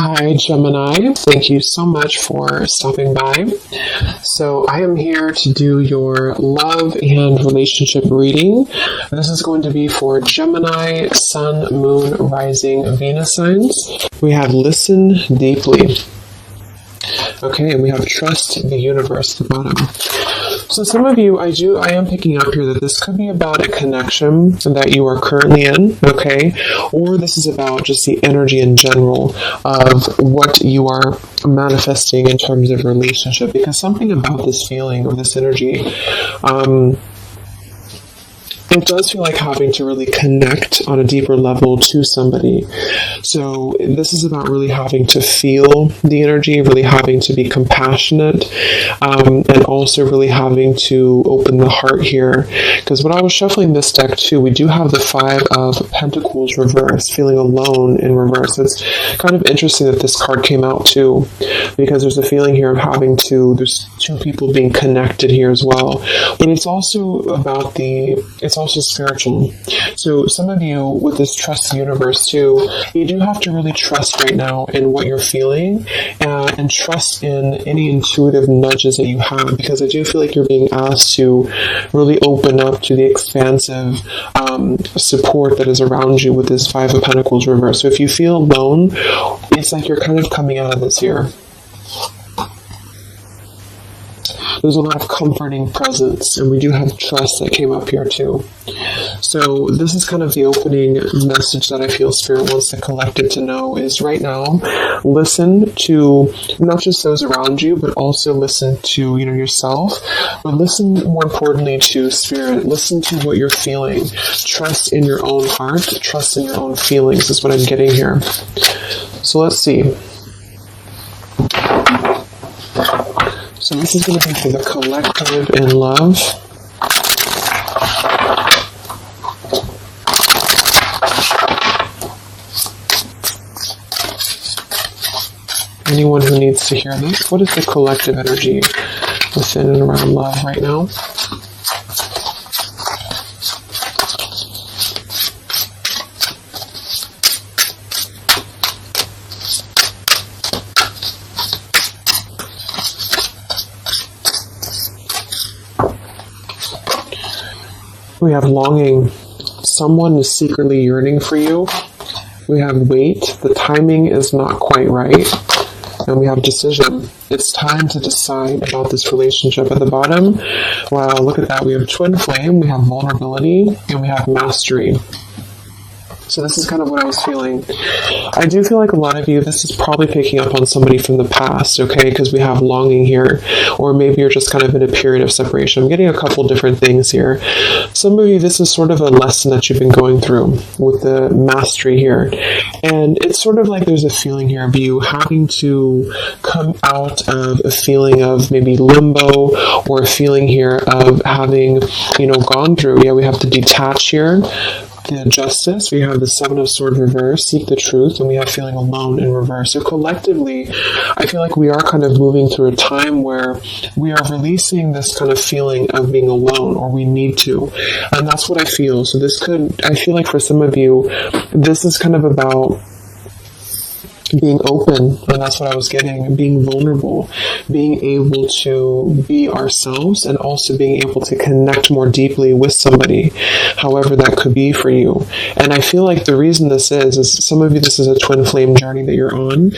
Hi, Gemini. Thank you so much for stopping by. So, I am here to do your love and relationship reading. This is going to be for Gemini, Sun, Moon, Rising, Venus signs. We have listen deeply. Okay, and we have trust the universe at the bottom. So some of you, I am picking up here that this could be about a connection that you are currently in, okay? Or this is about just the energy in general of what you are manifesting in terms of relationship, because something about this feeling or this energy, it does feel like having to really connect on a deeper level to somebody. So this is about really having to feel the energy, really having to be compassionate, and also really having to open the heart here. Because when I was shuffling this deck too, we do have the Five of Pentacles reversed, feeling alone in reverse. It's kind of interesting that this card came out too, because there's a feeling here of having to, there's two people being connected here as well. But it's also about it's also spiritual. So some of you with this trust the universe too, you do have to really trust right now in what you're feeling, and trust in any intuitive nudges that you have, because I do feel like you're being asked to really open up to the expansive support that is around you with this Five of Pentacles reverse. So if you feel alone, it's like you're kind of coming out of this here. There's a lot of comforting presence, and we do have trust that came up here too. So this is kind of the opening message that I feel Spirit wants the collective to know is right now, listen to not just those around you, but also listen to yourself, but listen more importantly to Spirit. Listen to what you're feeling. Trust in your own heart. Trust in your own feelings is what I'm getting here. So let's see. So this is going to be for the collective in love. Anyone who needs to hear this, what is the collective energy within and around love right now? We have longing. Someone is secretly yearning for you. We have wait. The timing is not quite right. And we have decision. It's time to decide about this relationship at the bottom. Wow, look at that. We have twin flame, we have vulnerability, and we have mastery. So this is kind of what I was feeling. I do feel like a lot of you, this is probably picking up on somebody from the past, okay? Because we have longing here. Or maybe you're just kind of in a period of separation. I'm getting a couple different things here. Some of you, this is sort of a lesson that you've been going through with the mastery here. And it's sort of like there's a feeling here of you having to come out of a feeling of maybe limbo, or a feeling here of having, gone through. Yeah, we have to detach here. The Justice, we have the Seven of Swords reverse, seek the truth, and we have feeling alone in reverse. So collectively, I feel like we are kind of moving through a time where we are releasing this kind of feeling of being alone, or we need to. And that's what I feel. So I feel like for some of you, this is kind of about being open, and that's what I was getting, being vulnerable, being able to be ourselves, and also being able to connect more deeply with somebody, however that could be for you. And I feel like the reason this is some of you, this is a twin flame journey that you're on.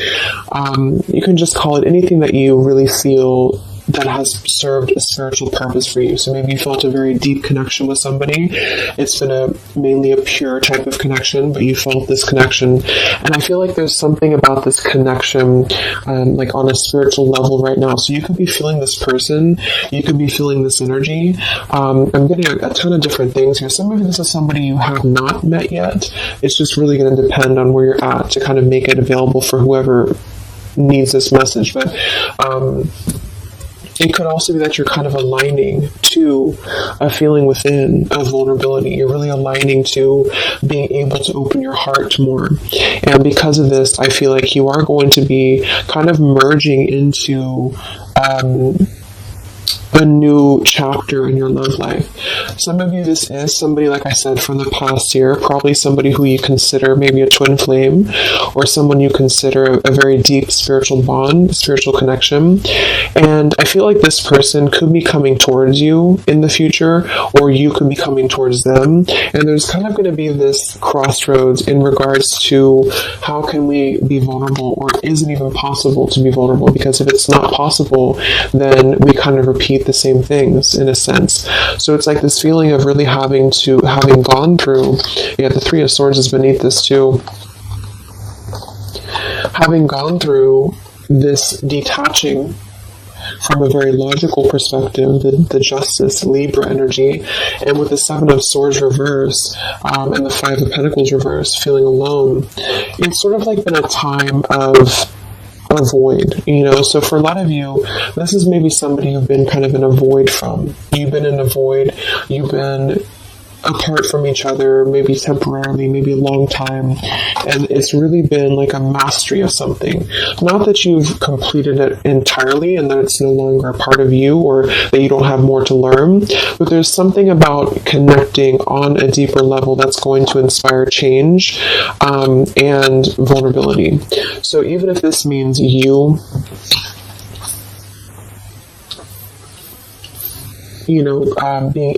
You can just call it anything that you really feel that has served a spiritual purpose for you. So maybe you felt a very deep connection with somebody. It's been mainly a pure type of connection, but you felt this connection. And I feel like there's something about this connection, like on a spiritual level right now. So you could be feeling this person, you could be feeling this energy. I'm getting a ton of different things here. Some of you, this is somebody you have not met yet. It's just really going to depend on where you're at to kind of make it available for whoever needs this message. But it could also be that you're kind of aligning to a feeling within of vulnerability. You're really aligning to being able to open your heart more. And because of this, I feel like you are going to be kind of merging into a new chapter in your love life. Some of you, this is somebody, like I said, from the past year, probably somebody who you consider maybe a twin flame, or someone you consider a very deep spiritual bond, spiritual connection. And I feel like this person could be coming towards you in the future, or you could be coming towards them. And there's kind of going to be this crossroads in regards to how can we be vulnerable, or is it even possible to be vulnerable? Because if it's not possible, then we kind of repeat the same things in a sense. So it's like this feeling of really having gone through, the Three of Swords is beneath this too, having gone through this detaching from a very logical perspective, the Justice, Libra energy, and with the Seven of Swords reverse, and the Five of Pentacles reverse, feeling alone, it's sort of like been a time of a void, so for a lot of you, this is maybe somebody you've been kind of in a void from. You've been in a void, you've been apart from each other, maybe temporarily, maybe a long time, and it's really been like a mastery of something. Not that you've completed it entirely and that it's no longer a part of you, or that you don't have more to learn, but there's something about connecting on a deeper level that's going to inspire change and vulnerability. So even if this means you being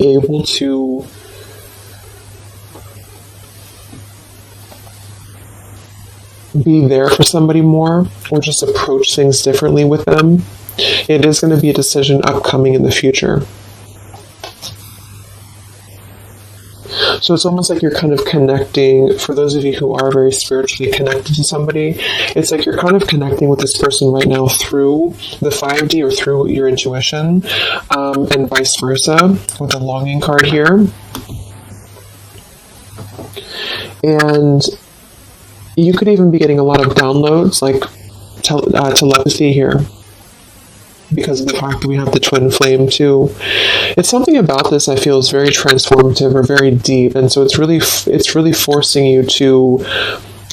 able to be there for somebody more, or just approach things differently with them, it is going to be a decision upcoming in the future. So it's almost like you're kind of connecting, for those of you who are very spiritually connected to somebody, it's like you're kind of connecting with this person right now through the 5D or through your intuition, and vice versa, with the longing card here. And you could even be getting a lot of downloads, like telepathy here, because of the fact that we have the twin flame too. It's something about this I feel is very transformative or very deep, and so it's really forcing you to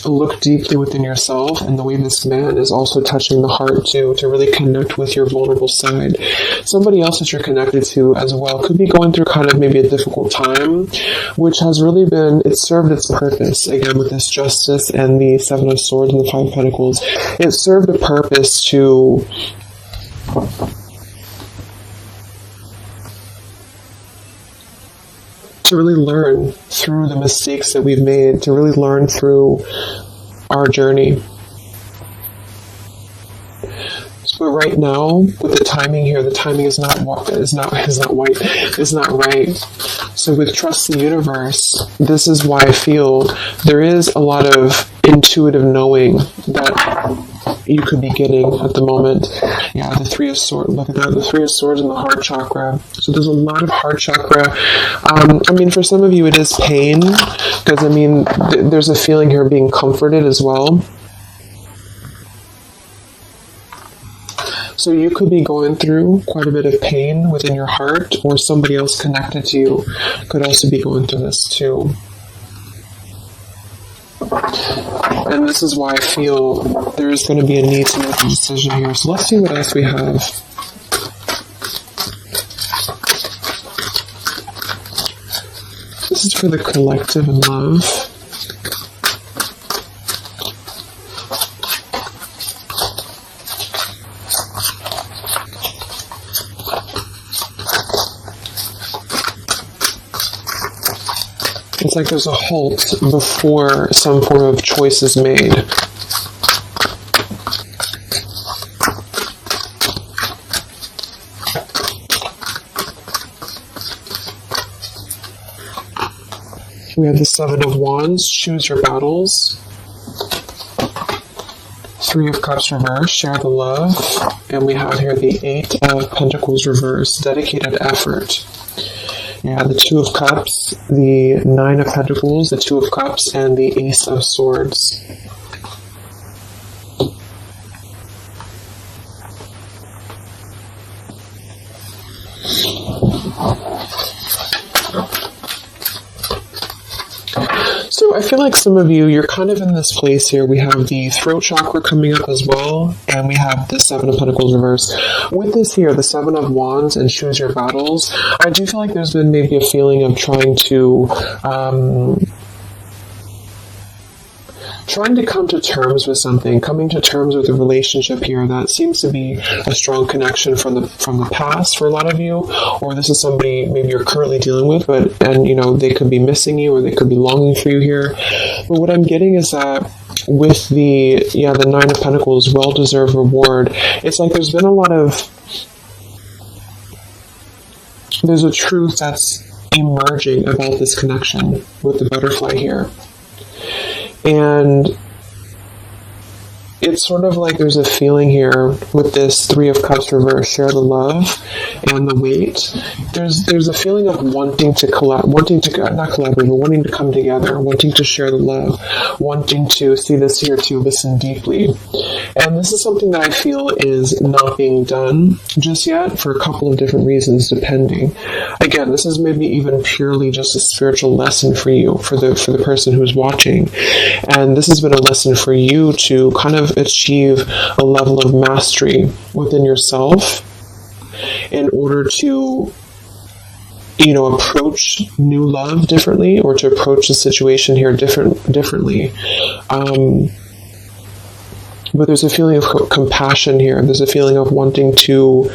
look deeply within yourself, and the way this man is also touching the heart too, to really connect with your vulnerable side. Somebody else that you're connected to as well could be going through kind of maybe a difficult time, which has really it served its purpose. Again, with this Justice and the Seven of Swords and the Five of Pentacles, it served a purpose to really learn through the mistakes that we've made, to really learn through our journey. But right now, with the timing here, the timing is not right. So with Trust the Universe, this is why I feel there is a lot of intuitive knowing that you could be getting at the moment. Yeah, the Three of Swords, look at that, the Three of Swords and the heart chakra. So there's a lot of heart chakra. For some of you it is pain, because there's a feeling here of being comforted as well. So you could be going through quite a bit of pain within your heart, or somebody else connected to you could also be going through this too. And this is why I feel there is going to be a need to make a decision here. So let's see what else we have. This is for the collective and love. It's like there's a halt before some form of choice is made. We have the Seven of Wands, choose your battles. Three of Cups reverse, share the love. And we have here the Eight of Pentacles reverse, dedicated effort. Yeah, the Two of Cups, the Nine of Pentacles, the Two of Cups, and the Ace of Swords. So So I feel like some of you, you're kind of in this place here. We have the throat chakra coming up as well, and we have the Seven of Pentacles reverse. With this here, the Seven of Wands and choose your battles, I do feel like there's been maybe a feeling of trying to come to terms with something, coming to terms with a relationship here that seems to be a strong connection from the past for a lot of you, or this is somebody maybe you're currently dealing with, and you know, they could be missing you or they could be longing for you here. But what I'm getting is that with the Nine of Pentacles, well-deserved reward, it's like there's been a lot of, there's a truth that's emerging about this connection with the butterfly here. And it's sort of like there's a feeling here with this Three of Cups reverse, share the love and the weight. There's a feeling of wanting to wanting to come together, wanting to share the love, wanting to see this here, to listen deeply. And this is something that I feel is not being done just yet for a couple of different reasons, depending. Again, this is maybe even purely just a spiritual lesson for you, for the person who's watching. And this has been a lesson for you to kind of achieve a level of mastery within yourself in order to, you know, approach new love differently, or to approach the situation here differently. But there's a feeling of compassion here. There's a feeling of wanting to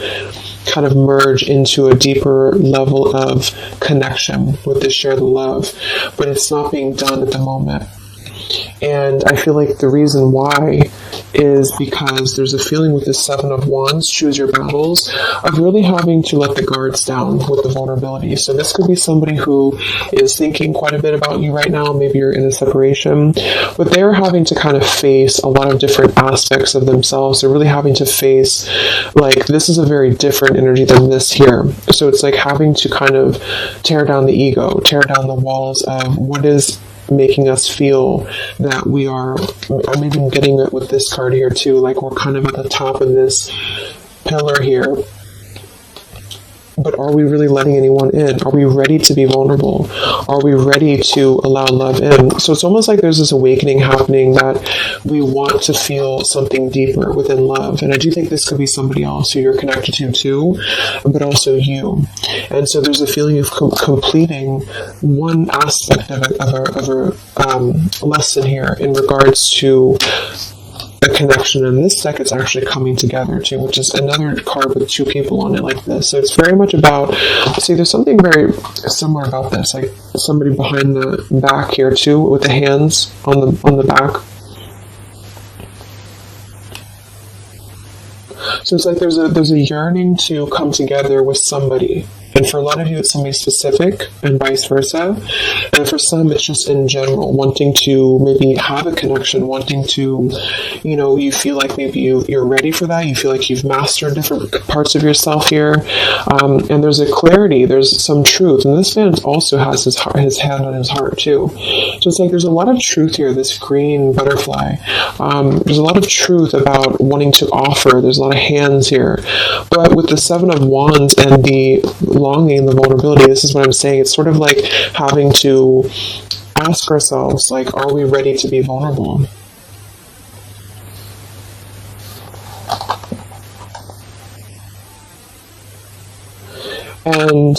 kind of merge into a deeper level of connection with this share the love, but it's not being done at the moment. And I feel like the reason why is because there's a feeling with the Seven of Wands, choose your battles, of really having to let the guards down with the vulnerability. So this could be somebody who is thinking quite a bit about you right now. Maybe you're in a separation, but they're having to kind of face a lot of different aspects of themselves. They're really having to face, like, this is a very different energy than this here. So it's like having to kind of tear down the ego, tear down the walls of what is making us feel that we are, I'm even getting it with this card here too, like we're kind of at the top of this pillar here. But are we really letting anyone in? Are we ready to be vulnerable? Are we ready to allow love in? So it's almost like there's this awakening happening that we want to feel something deeper within love. And I do think this could be somebody else who you're connected to too, but also you. And so there's a feeling of completing one aspect of a lesson here in regards to a connection. In this deck, it's actually coming together too, which is another card with two people on it like this. So it's very much about, see, there's something very similar about this, like somebody behind the back here too, with the hands on the back. So it's like there's a yearning to come together with somebody. And for a lot of you, it's somebody specific, and vice versa. And for some, it's just in general, wanting to maybe have a connection, wanting to, you know, you feel like maybe you're ready for that. You feel like you've mastered different parts of yourself here. And there's a clarity, there's some truth. And this man also has his hand on his heart too. So it's like there's a lot of truth here, this green butterfly. There's a lot of truth about wanting to offer. There's a lot of hands here. But with the Seven of Wands and the longing, the vulnerability, this is what I'm saying. It's sort of like having to ask ourselves, like, are we ready to be vulnerable? And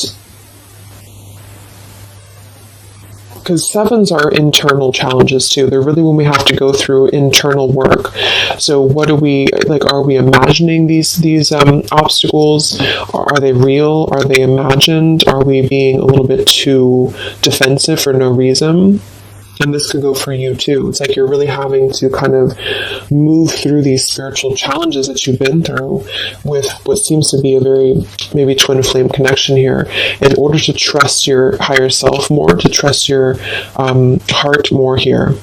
because sevens are internal challenges too. They're really when we have to go through internal work. So what do we, like, are we imagining these obstacles? Are they real? Are they imagined? Are we being a little bit too defensive for no reason? And this could go for you too. It's like you're really having to kind of move through these spiritual challenges that you've been through with what seems to be a very maybe twin flame connection here, in order to trust your higher self more, to trust your heart more here.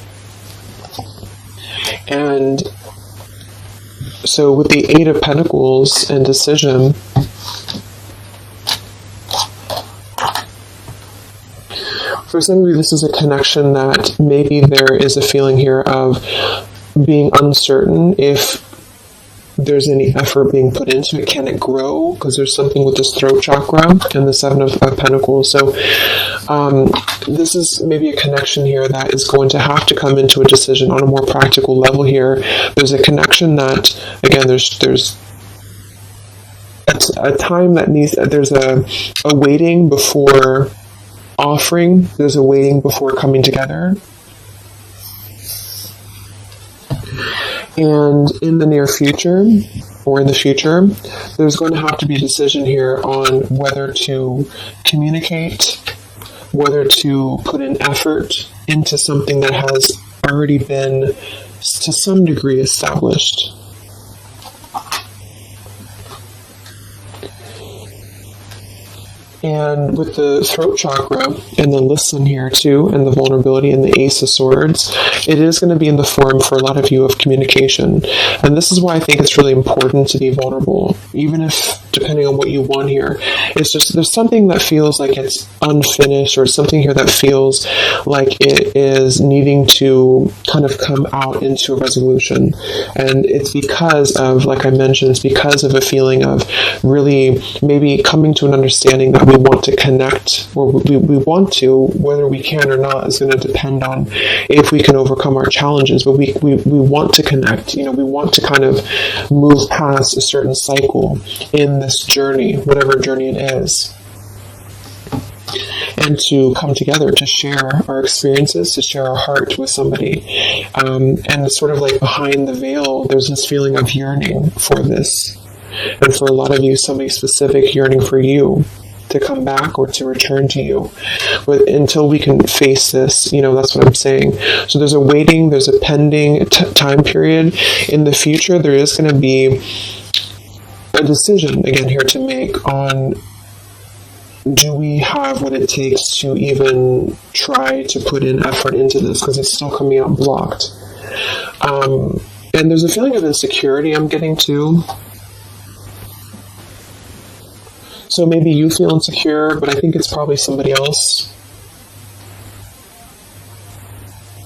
And so with the Eight of Pentacles and decision, for some of you, this is a connection that maybe there is a feeling here of being uncertain if there's any effort being put into it. Can it grow? Because there's something with this throat chakra and the Seven of Pentacles. So this is maybe a connection here that is going to have to come into a decision on a more practical level here. There's a connection that, again, there's a time that needs, there's a waiting before offering, there's a waiting before coming together. And in the near future, or in the future, there's going to have to be a decision here on whether to communicate, whether to put an effort into something that has already been, to some degree, established. And with the throat chakra and the listen here too, and the vulnerability and the Ace of Swords, it is going to be in the form for a lot of you of communication. And this is why I think it's really important to be vulnerable, even if, depending on what you want here, it's just, there's something that feels like it's unfinished, or something here that feels like it is needing to kind of come out into a resolution. And it's because of, like I mentioned, it's because of a feeling of really maybe coming to an understanding that we want to connect, or we want to, whether we can or not is going to depend on if we can overcome our challenges, but we want to connect, we want to kind of move past a certain cycle in this journey, whatever journey it is, and to come together to share our experiences, to share our heart with somebody. And sort of like behind the veil, there's this feeling of yearning for this. And for a lot of you, somebody specific yearning for you to come back or to return to you. But until we can face this, that's what I'm saying. So there's a waiting, there's a pending time period. In the future, there is going to be a decision, again, here to make on, do we have what it takes to even try to put in effort into this, because it's still coming out blocked. And there's a feeling of insecurity I'm getting too. So maybe you feel insecure, but I think it's probably somebody else.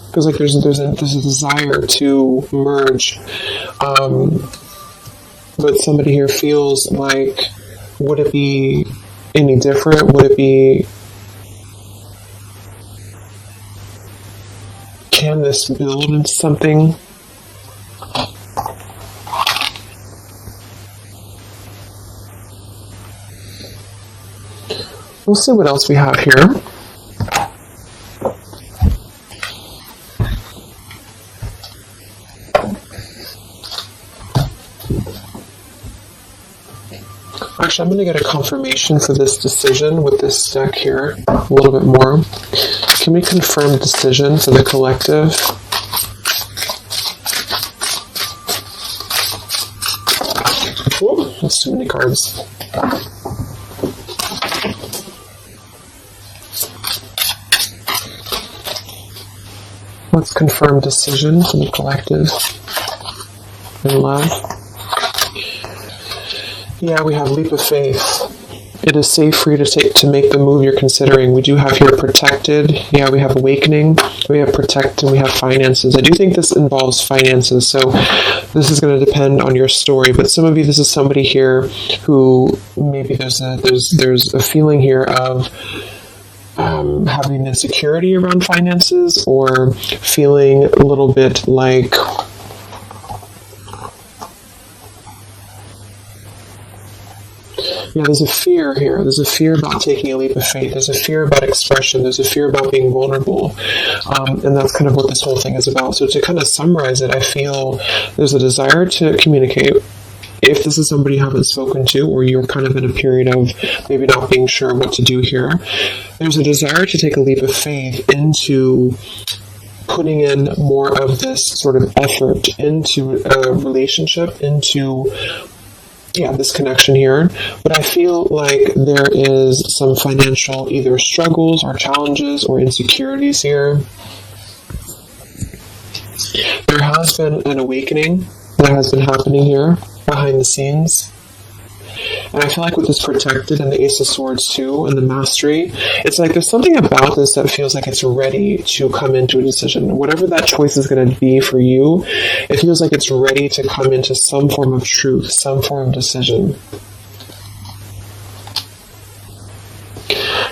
Because like there's a desire to merge, but somebody here feels like, would it be any different? Would it be? Can this build into something? We'll see what else we have here. Actually, I'm going to get a confirmation for this decision with this deck here a little bit more. Can we confirm decision for the collective? Ooh, that's too many cards. Let's confirm decision from the collective in love. Yeah, we have leap of faith. It is safe for you to make the move you're considering. We do have here protected. Yeah, we have awakening. We have protect, and we have finances. I do think this involves finances, so this is going to depend on your story. But some of you, this is somebody here who maybe there's a feeling here of having insecurity around finances, or feeling a little bit like there's a fear here. There's a fear about taking a leap of faith. There's a fear about expression. There's a fear about being vulnerable. And that's kind of what this whole thing is about. So to kind of summarize it, I feel there's a desire to communicate. If this is somebody you haven't spoken to, or you're kind of in a period of maybe not being sure what to do here, there's a desire to take a leap of faith into putting in more of this sort of effort into a relationship, into this connection here. But I feel like there is some financial either struggles or challenges or insecurities here. There has been an awakening that has been happening here behind the scenes. And I feel like with this protected and the Ace of Swords too, and the mastery, it's like there's something about this that feels like it's ready to come into a decision. Whatever that choice is going to be for you, it feels like it's ready to come into some form of truth, some form of decision.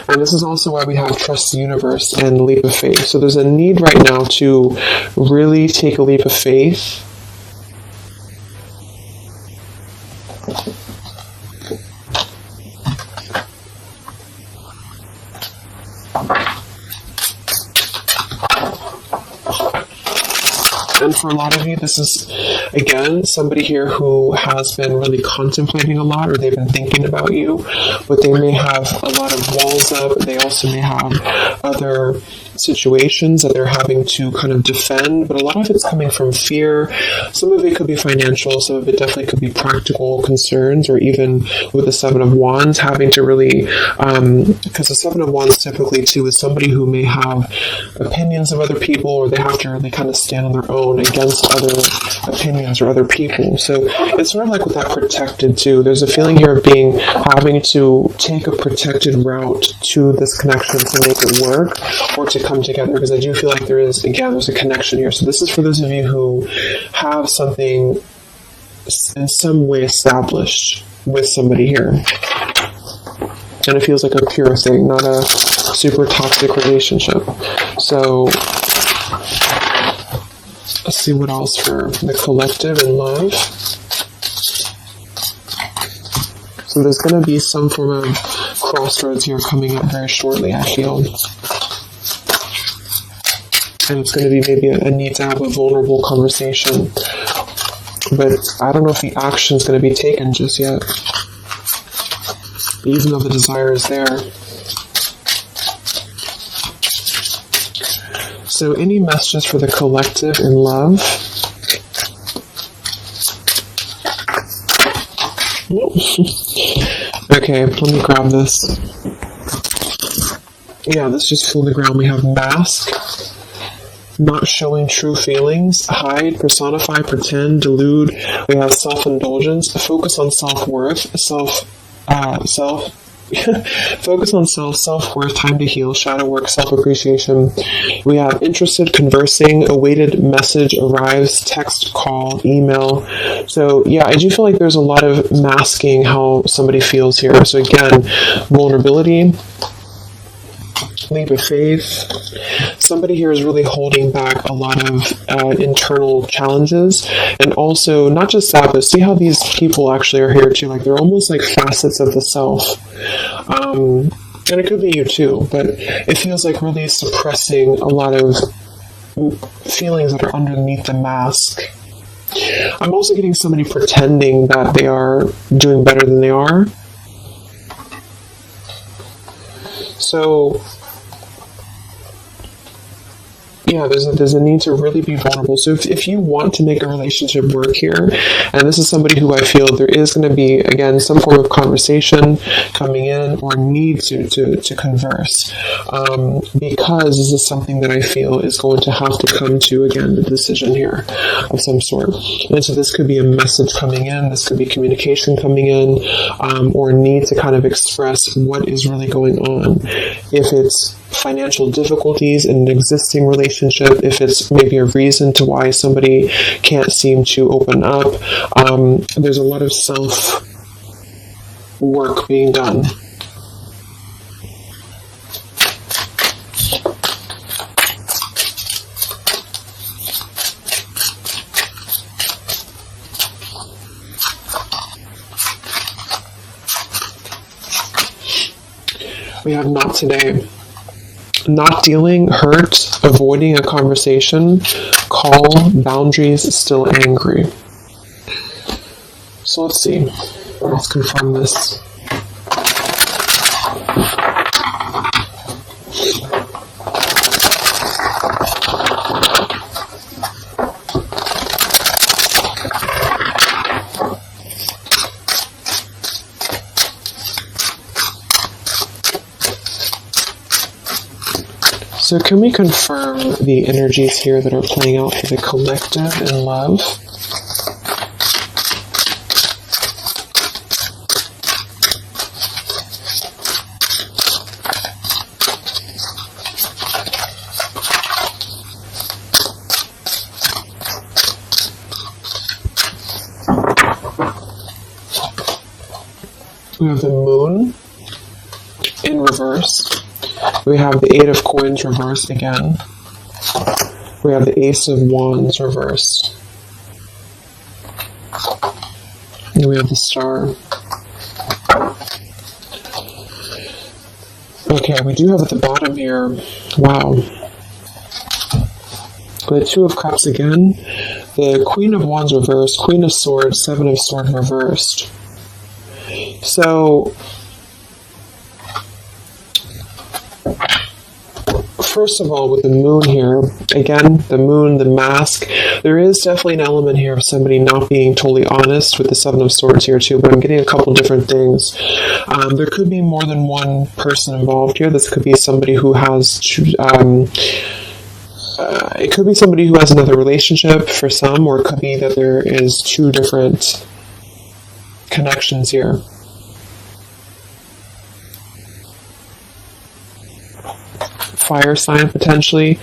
And this is also why we have trust the universe and leap of faith. So there's a need right now to really take a leap of faith. And for a lot of you, this is, again, somebody here who has been really contemplating a lot, or they've been thinking about you, but they may have a lot of walls up. They also may have other situations that they're having to kind of defend, but a lot of it's coming from fear. Some of it could be financial, some of it definitely could be practical concerns, or even with the Seven of Wands, having to really, because the Seven of Wands typically too is somebody who may have opinions of other people, or they have to really kind of stand on their own against other opinions or other people. So it's sort of like with that protected too. There's a feeling here of having to take a protected route to this connection to make it work, or to come together, because I do feel like there's a connection here. So this is for those of you who have something in some way established with somebody here. And it feels like a pure thing, not a super toxic relationship. So let's see what else for the collective and love. So there's going to be some form of crossroads here coming up very shortly, I feel. And it's going to be maybe a need to have a vulnerable conversation. But I don't know if the action is going to be taken just yet, even though the desire is there. So any messages for the collective in love? Okay, let me grab this. Yeah, this just flew on the ground. We have mask. Not showing true feelings, hide, personify, pretend, delude. We have self-indulgence, focus on self-worth, focus on self-worth, time to heal, shadow work, self-appreciation. We have interested, conversing, awaited message arrives, text, call, email. So yeah, I do feel like there's a lot of masking how somebody feels here. So again, vulnerability, leap of faith. Somebody here is really holding back a lot of internal challenges, and also not just that, but see how these people actually are here too. Like they're almost like facets of the self, and it could be you too. But it feels like really suppressing a lot of feelings that are underneath the mask. I'm also getting somebody pretending that they are doing better than they are. So yeah, there's a need to really be vulnerable. So if you want to make a relationship work here, and this is somebody who I feel there is going to be, again, some form of conversation coming in, or need to converse, because this is something that I feel is going to have to come to, again, the decision here of some sort. And so this could be a message coming in, this could be communication coming in, or need to kind of express what is really going on. If it's financial difficulties in an existing relationship, if it's maybe a reason to why somebody can't seem to open up, there's a lot of self-work being done. We have not today. Not dealing, hurt, avoiding a conversation, call, boundaries, still angry. So let's see. Let's confirm this. So can we confirm the energies here that are playing out for the collective in love? We have the Moon in reverse. We have the Eight of Coins reversed again. We have the Ace of Wands reversed. And we have the Star. Okay, we do have at the bottom here, wow, the Two of Cups again, the Queen of Wands reversed, Queen of Swords, Seven of Swords reversed. So, first of all, with the Moon here, again, the Moon, the mask, there is definitely an element here of somebody not being totally honest with the Seven of Swords here too, but I'm getting a couple different things. There could be more than one person involved here. This could be somebody who has, it could be somebody who has another relationship for some, or it could be that there is two different connections here. Fire sign potentially,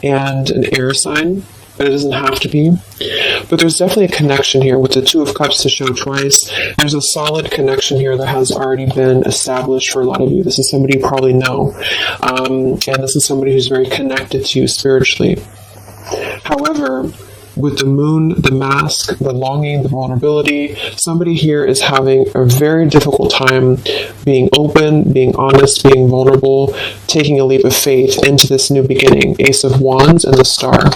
and an air sign, but it doesn't have to be. But there's definitely a connection here with the Two of Cups to show twice. There's a solid connection here that has already been established for a lot of you. This is somebody you probably know, and this is somebody who's very connected to you spiritually. However, with the Moon, the mask, the longing, the vulnerability, somebody here is having a very difficult time being open, being honest, being vulnerable, taking a leap of faith into this new beginning. Ace of Wands and the Star.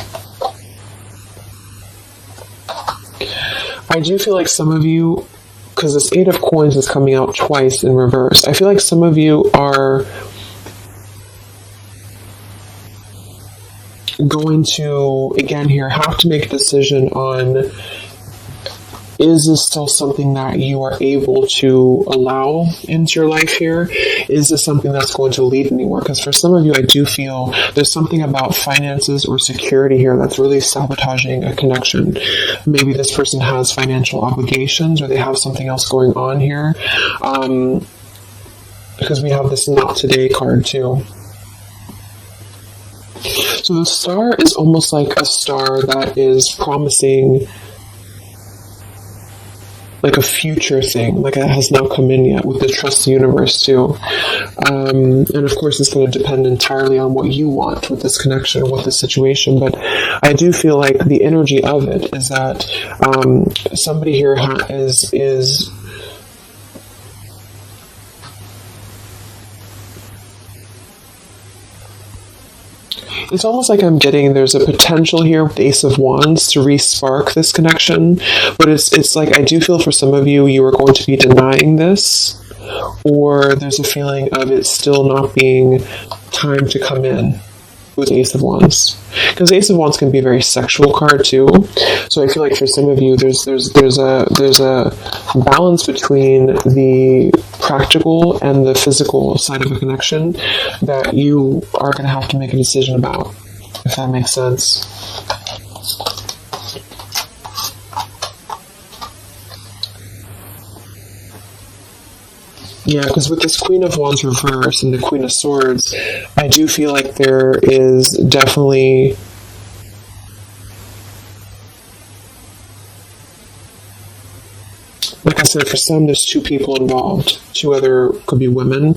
I do feel like some of you, because this Eight of Coins is coming out twice in reverse, I feel like some of you are going to, again here, have to make a decision on, is this still something that you are able to allow into your life here? Is this something that's going to lead anywhere? Because for some of you, I do feel there's something about finances or security here that's really sabotaging a connection. Maybe this person has financial obligations, or they have something else going on here. Because we have this Not Today card too. So the Star is almost like a star that is promising like a future thing, like it has not come in yet, with the Trust the Universe too. And of course it's going to depend entirely on what you want with this connection or with this situation, but I do feel like the energy of it is that somebody here is it's almost like I'm getting there's a potential here with the Ace of Wands to re-spark this connection, but it's like I do feel for some of you, you are going to be denying this, or there's a feeling of it still not being time to come in with Ace of Wands. Because Ace of Wands can be a very sexual card too, so I feel like for some of you there's a balance between the practical and the physical side of a connection that you are going to have to make a decision about, if that makes sense. Yeah, because with this Queen of Wands reverse and the Queen of Swords, I do feel like there is definitely like I said, for some, there's two people involved. Two other could be women.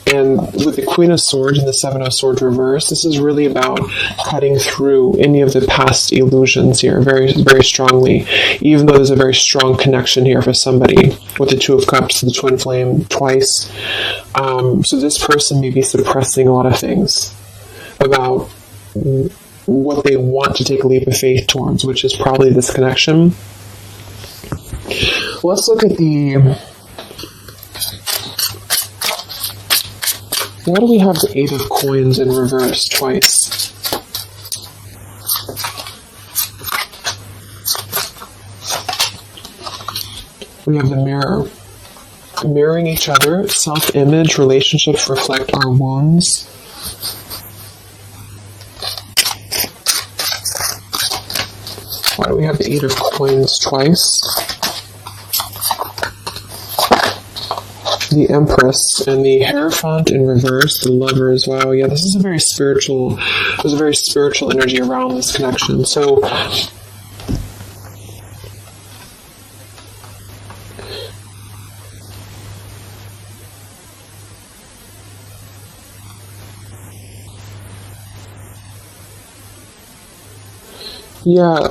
And with the Queen of Swords and the Seven of Swords reverse, this is really about cutting through any of the past illusions here very, very strongly, even though there's a very strong connection here for somebody with the Two of Cups, the Twin Flame twice. So this person may be suppressing a lot of things about what they want to take a leap of faith towards, which is probably this connection. Let's look at why do we have the Eight of Coins in reverse twice? We have the Mirror. Mirroring each other, self-image, relationships reflect our wounds. Why do we have the Eight of Coins twice? The Empress and the Hierophant in reverse, the Lovers. Wow, yeah, this is a very spiritual, there's a very spiritual energy around this connection. So, Yeah,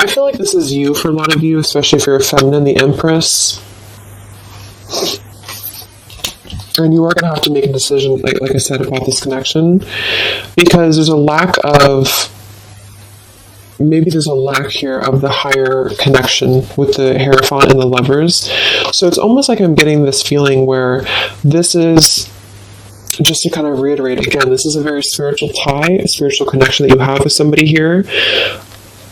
I feel like this is you for a lot of you, especially if you're a feminine, the Empress. And you are going to have to make a decision, like I said, about this connection, because there's a lack of, maybe there's a lack here of the higher connection with the Hierophant and the Lovers. So it's almost like I'm getting this feeling where this is, just to kind of reiterate again, this is a very spiritual tie, a spiritual connection that you have with somebody here.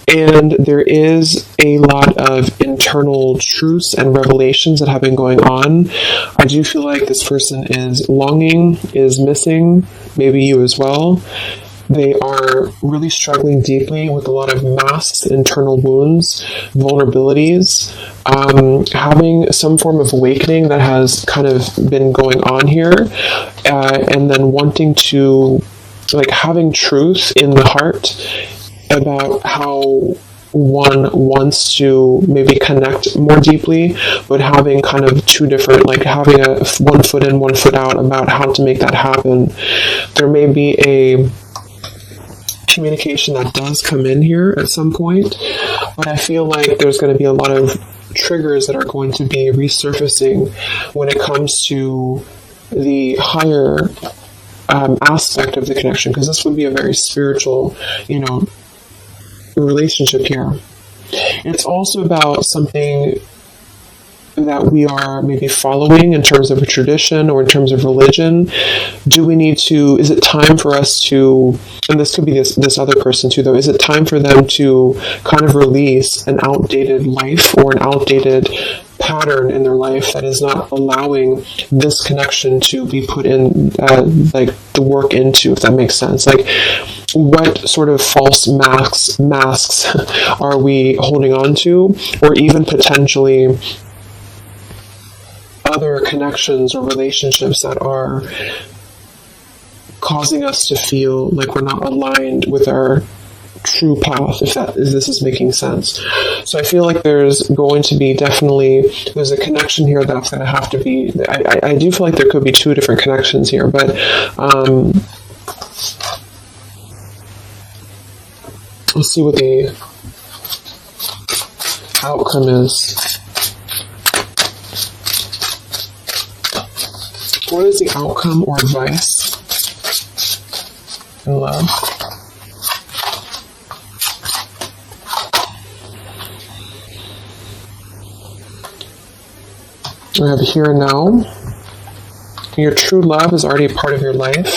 And there is a lot of internal truths and revelations that have been going on. I do feel like this person is longing, is missing, maybe you as well. They are really struggling deeply with a lot of masks, internal wounds, vulnerabilities, having some form of awakening that has kind of been going on here, and then wanting to, like, having truth in the heart about how one wants to maybe connect more deeply, but having kind of two different, like having a 1 foot in, 1 foot out about how to make that happen. There may be a communication that does come in here at some point, but I feel like there's going to be a lot of triggers that are going to be resurfacing when it comes to the higher aspect of the connection, because this would be a very spiritual, relationship here. It's also about something that we are maybe following in terms of a tradition or in terms of religion. Do we need to, is it time for us to, and this could be this other person too though, is it time for them to kind of release an outdated life or an outdated pattern in their life that is not allowing this connection to be put in, like the work into, if that makes sense? Like, what sort of false masks are we holding on to, or even potentially other connections or relationships that are causing us to feel like we're not aligned with our true path, if this is making sense. So I feel like there's going to be there's a connection here that's going to have to be, I do feel like there could be two different connections here, but let's see what the outcome is. What is the outcome or advice in love? We have here and now. Your true love is already a part of your life.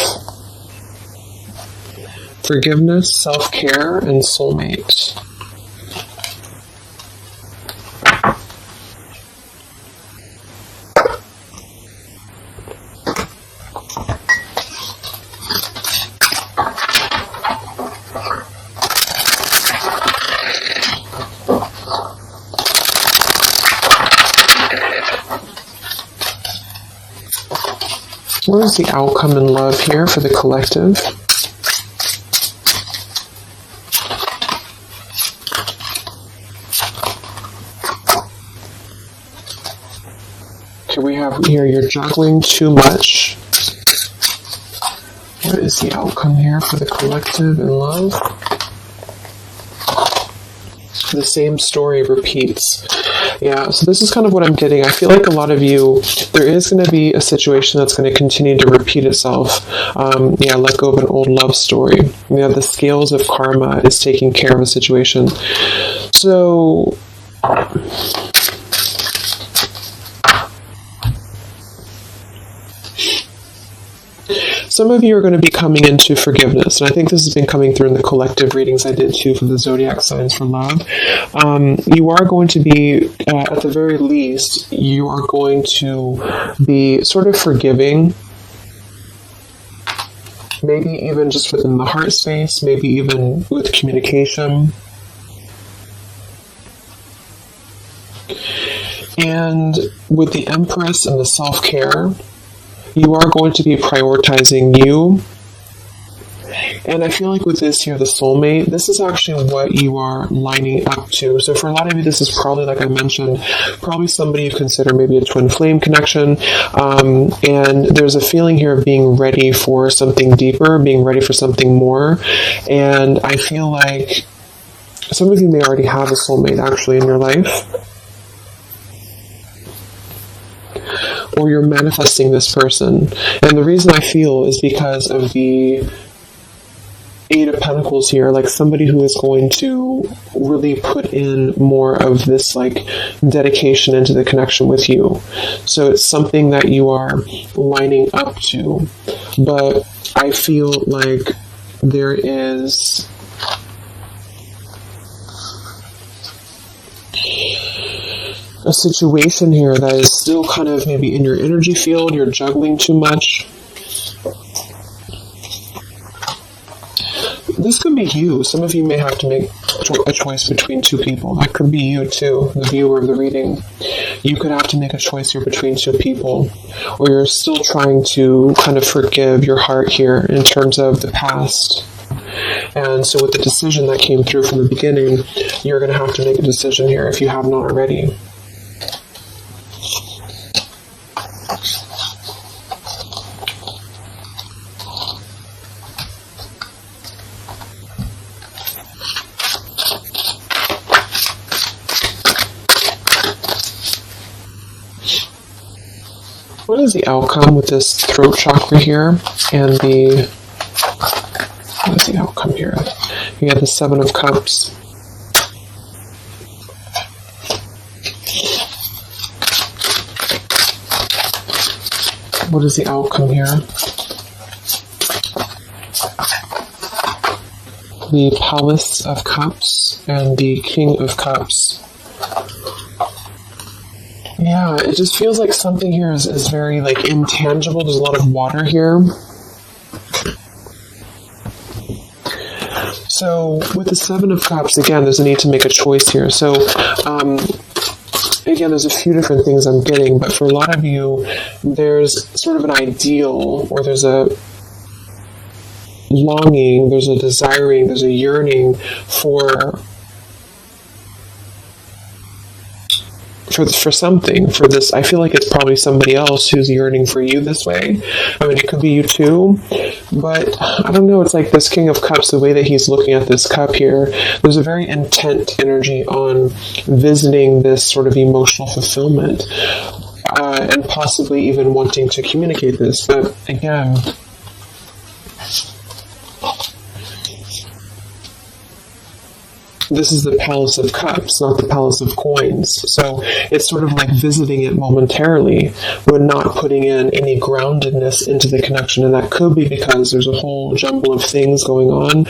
Forgiveness, self-care, and soulmate. What is the outcome in love here for the collective? Okay, we have here, you're juggling too much. What is the outcome here for the collective in love? The same story repeats. Yeah, so this is kind of what I'm getting. I feel like a lot of you, there is going to be a situation that's going to continue to repeat itself. Let go of an old love story. The scales of karma is taking care of a situation. So some of you are going to be coming into forgiveness, and I think this has been coming through in the collective readings I did too for the zodiac signs for love. You are going to be, at the very least, you are going to be sort of forgiving, maybe even just within the heart space, maybe even with communication. And with the Empress and the self-care, you are going to be prioritizing you And I feel like with this here, the soulmate, this is actually what you are lining up to. So for a lot of you, this is probably, like I mentioned, probably somebody you consider maybe a twin flame connection. And there's a feeling here of being ready for something deeper, being ready for something more. And I feel like some of you may already have a soulmate actually in your life. Or you're manifesting this person. And the reason I feel is because of the Eight of Pentacles here, like somebody who is going to really put in more of this like dedication into the connection with you. So it's something that you are lining up to. But I feel like there is a situation here that is still kind of maybe in your energy field, you're juggling too much. This could be you. Some of you may have to make a choice between two people. That could be you too, the viewer of the reading. You could have to make a choice here between two people, or you're still trying to kind of forgive your heart here in terms of the past. And so with the decision that came through from the beginning, you're going to have to make a decision here if you have not already. What is the outcome with this throat chakra here and the... What is the outcome here? You have the Seven of Cups. What is the outcome here? The Palace of Cups and the King of Cups. Yeah, it just feels like something here is very like intangible. There's a lot of water here. So with the Seven of Cups, again, there's a need to make a choice here. So again, there's a few different things I'm getting, but for a lot of you, there's sort of an ideal, or there's a longing, there's a desiring, there's a yearning for something, for this. I feel like it's probably somebody else who's yearning for you this way. I mean, it could be you too, but I don't know, it's like this King of Cups, the way that he's looking at this cup here, there's a very intent energy on visiting this sort of emotional fulfillment, and possibly even wanting to communicate this. But again, this is the Palace of Cups, not the Palace of Coins. So it's sort of like visiting it momentarily, but not putting in any groundedness into the connection. And that could be because there's a whole jumble of things going on.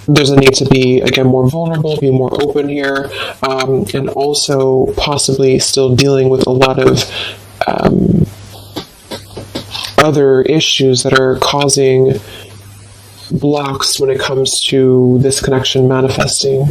There's a need to be, again, more vulnerable, be more open here, and also possibly still dealing with a lot of other issues that are causing blocks when it comes to this connection manifesting.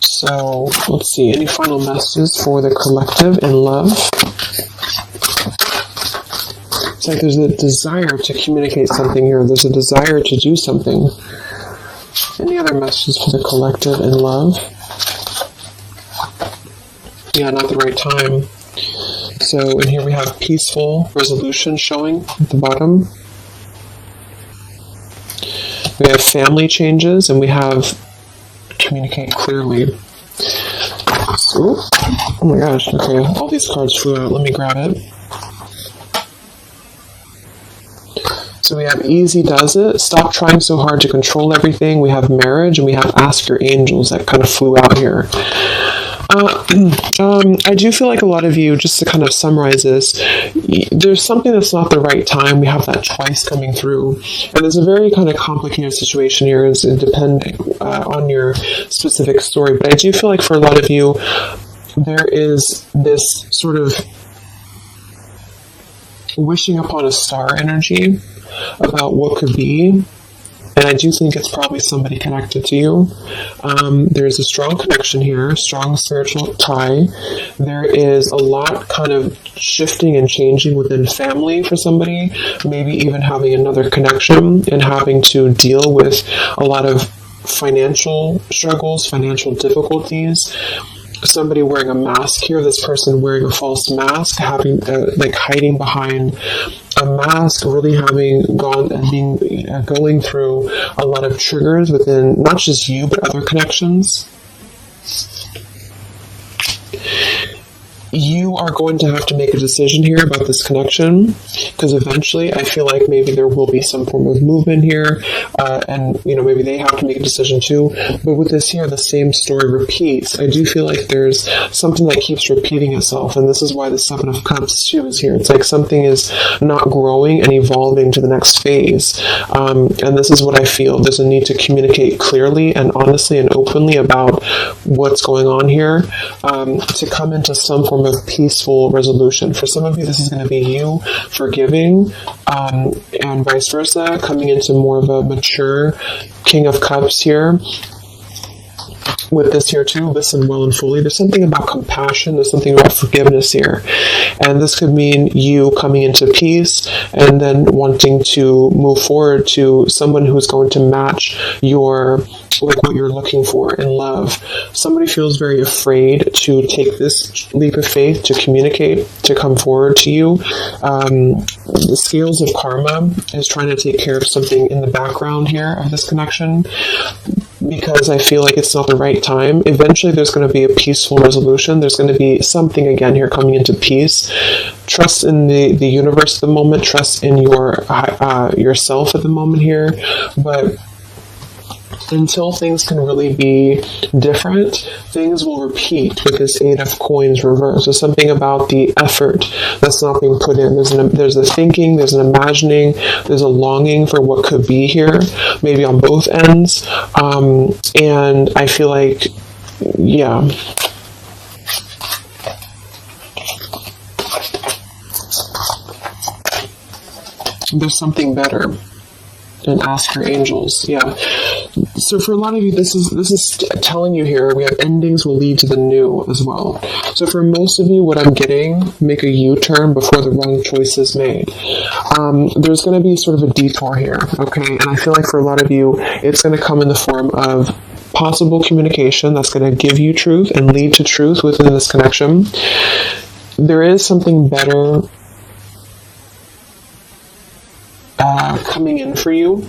So let's see, any final messages for the collective in love? It's like there's a desire to communicate something here. There's a desire to do something. Any other messages for the collective in love? Yeah, not the right time. So in here we have peaceful resolution showing at the bottom. We have family changes, and we have communicate clearly. So, oh my gosh, okay, all these cards flew out. Let me grab it. So we have easy does it, stop trying so hard to control everything. We have marriage, and we have ask your angels that kind of flew out here. I do feel like a lot of you, just to kind of summarize this, there's something that's not the right time. We have that twice coming through. And there's a very kind of complicated situation here, is depending on your specific story. But I do feel like for a lot of you, there is this sort of wishing upon a star energy about what could be. And I do think it's probably somebody connected to you. There's a strong connection here, strong spiritual tie. There is a lot kind of shifting and changing within family for somebody, maybe even having another connection and having to deal with a lot of financial struggles, financial difficulties. Somebody wearing a mask here, this person wearing a false mask, having like hiding behind a mask, really having going through a lot of triggers within not just you but other connections. You are going to have to make a decision here about this connection, because eventually I feel like maybe there will be some form of movement here, and maybe they have to make a decision too. But with this here, the same story repeats. I do feel like there's something that keeps repeating itself, and this is why the Seven of Cups too is here. It's like something is not growing and evolving to the next phase, and this is what I feel. There's a need to communicate clearly and honestly and openly about what's going on here, to come into some form of peaceful resolution. For some of you, this is going to be you forgiving, and vice versa, coming into more of a mature King of Cups here. With this here too, listen well and fully. There's something about compassion, there's something about forgiveness here. And this could mean you coming into peace and then wanting to move forward to someone who's going to match what you're looking for in love. Somebody feels very afraid to take this leap of faith, to communicate, to come forward to you. The scales of karma is trying to take care of something in the background here of this connection, because I feel like it's not the right time. Eventually there's going to be a peaceful resolution. There's going to be something again here coming into peace. Trust in the universe at the moment. Trust in yourself at the moment here. But until things can really be different, things will repeat with this Eight of Coins reverse. There's something about the effort that's not being put in. There's a thinking, there's an imagining, there's a longing for what could be here, maybe on both ends. And I feel like, yeah. There's something better. And ask your angels. Yeah. So for a lot of you, this is telling you here, we have endings will lead to the new as well. So for most of you, what I'm getting, make a U-turn before the wrong choice is made. There's going to be sort of a detour here, okay? And I feel like for a lot of you, it's going to come in the form of possible communication that's going to give you truth and lead to truth within this connection. There is something better coming in for you.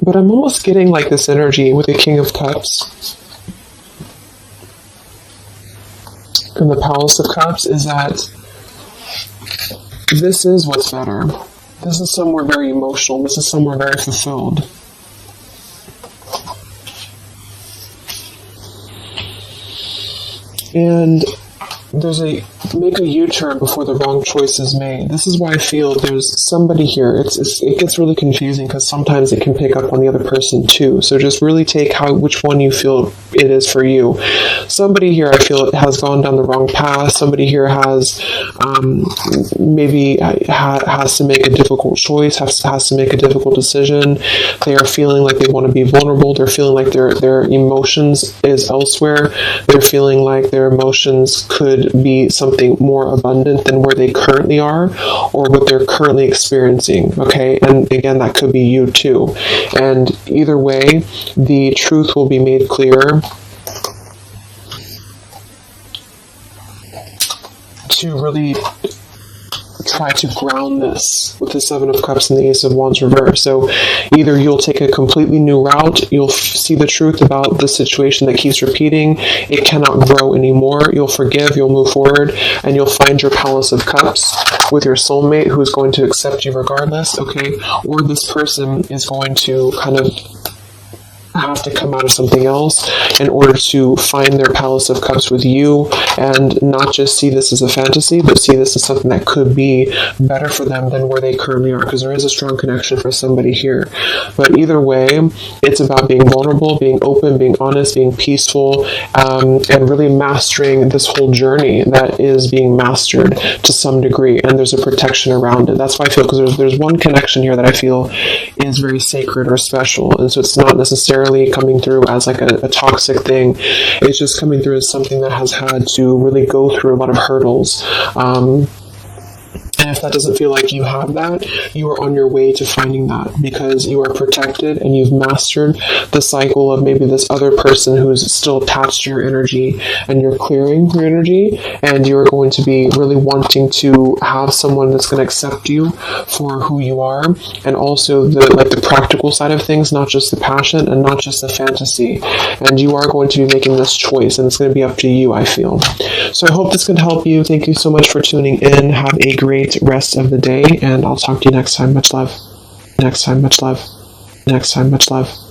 But I'm almost getting like this energy with the King of Cups and the Palace of Cups is that this is what's better. This is somewhere very emotional. This is somewhere very fulfilled. And there's make a U-turn before the wrong choice is made. This is why I feel there's somebody here. It gets really confusing because sometimes it can pick up on the other person too. So just really take which one you feel it is for you. Somebody here I feel has gone down the wrong path. Somebody here has maybe has to make a difficult choice, has to make a difficult decision. They are feeling like they want to be vulnerable. They're feeling like their emotions is elsewhere. They're feeling like their emotions could be something more abundant than where they currently are or what they're currently experiencing, okay? And again, that could be you too. And either way, the truth will be made clear to really try to ground this with the Seven of Cups and the Ace of Wands reverse. So either you'll take a completely new route, you'll see the truth about the situation that keeps repeating, it cannot grow anymore, you'll forgive, you'll move forward, and you'll find your Palace of Cups with your soulmate who is going to accept you regardless, okay? Or this person is going to kind of have to come out of something else in order to find their Palace of Cups with you, and not just see this as a fantasy, but see this as something that could be better for them than where they currently are, because there is a strong connection for somebody here. But either way, it's about being vulnerable, being open, being honest, being peaceful, and really mastering this whole journey that is being mastered to some degree, and there's a protection around it. That's why I feel, because there's one connection here that I feel is very sacred or special, and so it's not necessarily coming through as like a toxic thing. It's just coming through as something that has had to really go through a lot of hurdles. And if that doesn't feel like you have that, you are on your way to finding that, because you are protected and you've mastered the cycle of maybe this other person who's still attached to your energy, and you're clearing your energy, and you're going to be really wanting to have someone that's going to accept you for who you are, and also the practical side of things, not just the passion and not just the fantasy. And you are going to be making this choice, and it's going to be up to you, I feel. So I hope this can help you. Thank you so much for tuning in. Have a great rest of the day, and I'll talk to you next time. Much love. Next time, much love. Next time, much love.